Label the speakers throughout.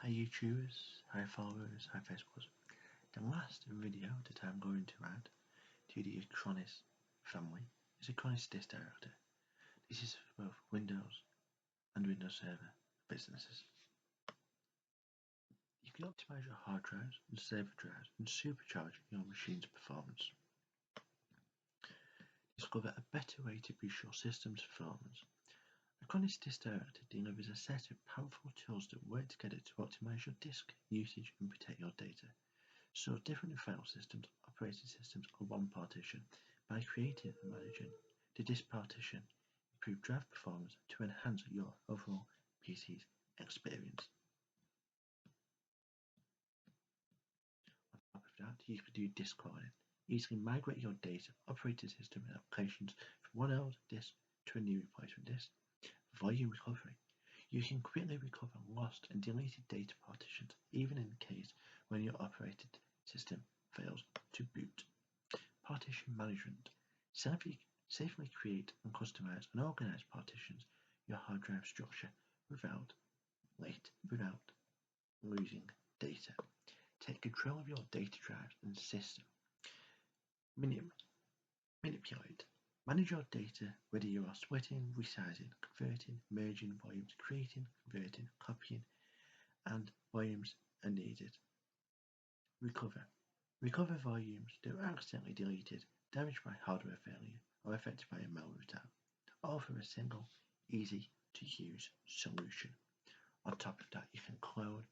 Speaker 1: Hi YouTubers, hi followers, hi Facebookers. The last video that I'm going to add to the Acronis family is Acronis Disk Director. This is for both Windows and Windows Server businesses. You can optimize your hard drives and server drives and supercharge your machine's performance. Discover a better way to boost your system's performance. Acronis Disk Director delivers a set of powerful tools that work together to optimize your disk usage and protect your data. Store different file systems, operating systems on one partition. By creating and managing the disk partition, improve drive performance to enhance your overall PC's experience. On top of that, you can do disk cloning. Easily migrate your data, operating system and applications from one old disk to a new replacement disk. Volume recovery. You can quickly recover lost and deleted data partitions, even in the case when your operating system fails to boot. Partition management. Safely create and customize and organize partitions your hard drive structure without losing data. Take control of your data drives and system. Manipulate. Manage your data whether you are splitting, resizing, converting, merging volumes, creating, converting, copying, and volumes are needed. Recover. Recover volumes that were accidentally deleted, damaged by hardware failure, or affected by a malware attack, all from a single, easy-to-use solution. On top of that, you can clone,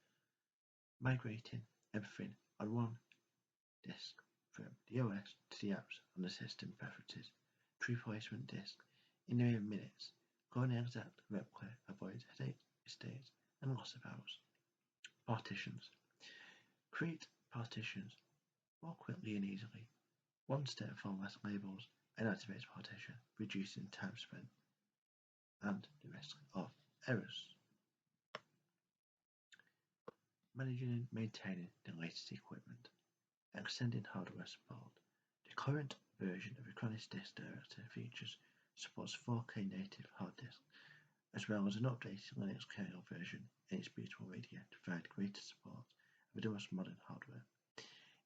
Speaker 1: migrating everything on one disk from the OS to the apps on the system preferences. Replacement disk in mere minutes. Clone exact replica avoids headaches, mistakes, and loss of hours. Partitions. Create partitions more quickly and easily. One step formats labels and activates partition, reducing time spent and the risk of errors. Managing and maintaining the latest equipment. Extending hardware support. The current version of Acronis Disk Director features supports 4K native hard disk, as well as an updated Linux kernel version in its bootable media to provide greater support with the most modern hardware.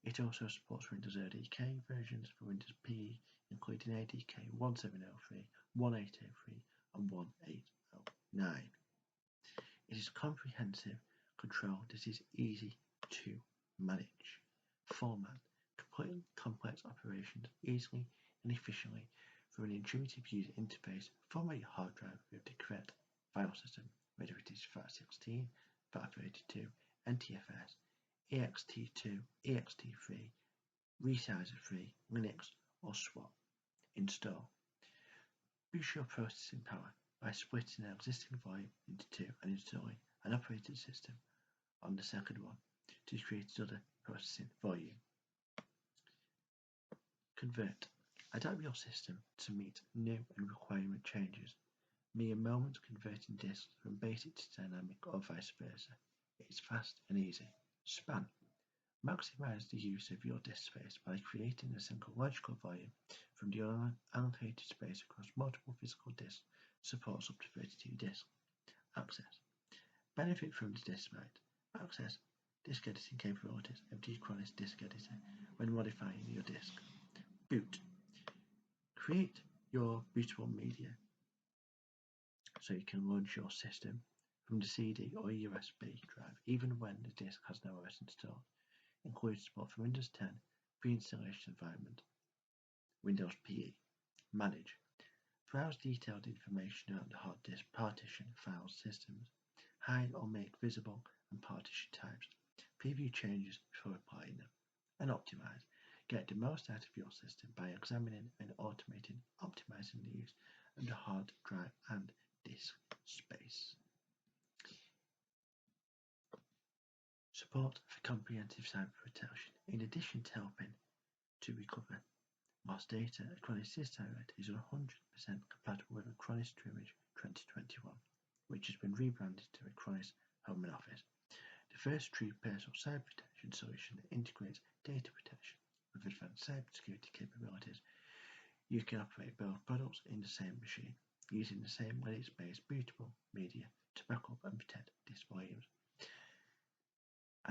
Speaker 1: It also supports Windows ADK versions for Windows PE, including ADK 1703, 1803, and 1809. It is comprehensive control that is easy to manage. Format. Complete complex operations easily and efficiently through an intuitive user interface. Format your hard drive with the correct file system, whether it is FAT16, FAT32, NTFS, ext2, ext3, resizer3, Linux, or swap. Install. Boost your processing power by splitting an existing volume into two and installing an operating system on the second one to create another processing volume. Convert. Adapt your system to meet new and requirement changes. Mere moments converting disks from basic to dynamic or vice versa. It's fast and easy. Span. Maximize the use of your disk space by creating a single logical volume from the allocated space across multiple physical disks. Supports up to 32 disks. Access. Benefit from the disk site. Access disk editing capabilities of the Acronis Disk Editor when modifying your disk. Boot. Create your bootable media so you can launch your system from the CD or USB drive even when the disk has no OS installed. Includes support for Windows 10 pre-installation environment. Windows PE. Manage. Browse detailed information about the hard disk partition file systems. Hide or make visible and partition types. Preview changes before applying them. And optimize. Get the most out of your system by examining and optimizing the use of the hard drive and disk space. Support for comprehensive cyber protection. In addition to helping to recover lost data, Acronis Disk Director is 100% compatible with Acronis TrueImage 2021, which has been rebranded to Acronis Home and Office. The first true personal cyber protection solution that integrates data protection with advanced cybersecurity capabilities. You can operate both products in the same machine, using the same Linux-based bootable media to back up and protect disk volumes.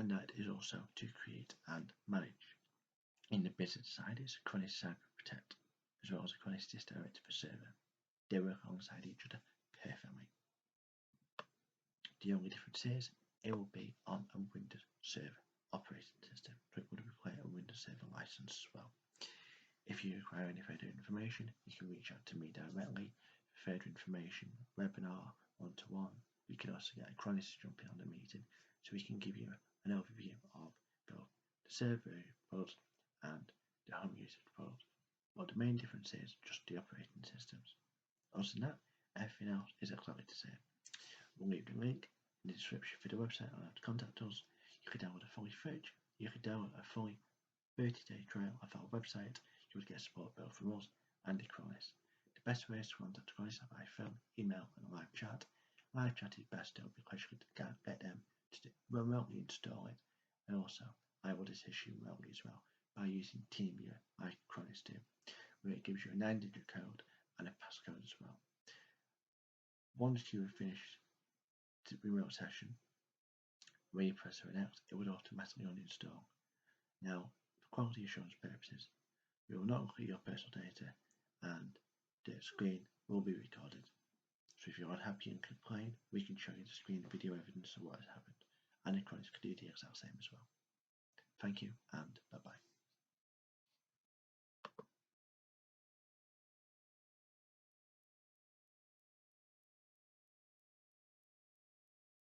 Speaker 1: and that is also to create and manage. In the business side, it's Acronis Cyber Protect, as well as Acronis Disk Director for Server. They work alongside each other perfectly. The only difference is it will be on a Windows Server operating system, so it would require a Windows Server license as well. If you require any further information, you can reach out to me directly for further information, webinar, one-to-one. We can also get Acronis to jump in on the meeting so we can give you an overview of both the server product and the home usage product. But the main difference is just the operating systems. Other than that, everything else is exactly the same. We'll leave the link in the description for the website on how to contact us. You can download a fully free, you can download a fully 30-day trial of our website. You would get support both from us and Acronis. The best way is to contact Acronis by phone, email, and live chat. Live chat is best because you can get them to remotely install it, and also I will assist you remotely as well by using TeamViewer like Acronis do, where it gives you a 9-digit code and a passcode as well. Once you have finished the remote session, when you press Next, it would automatically uninstall. Now, for quality assurance purposes, we will not include your personal data and the screen will be recorded. So if you're unhappy and complain, we can show you the screen video evidence of what has happened, and Acronis can do the exact same as well. Thank you and bye bye.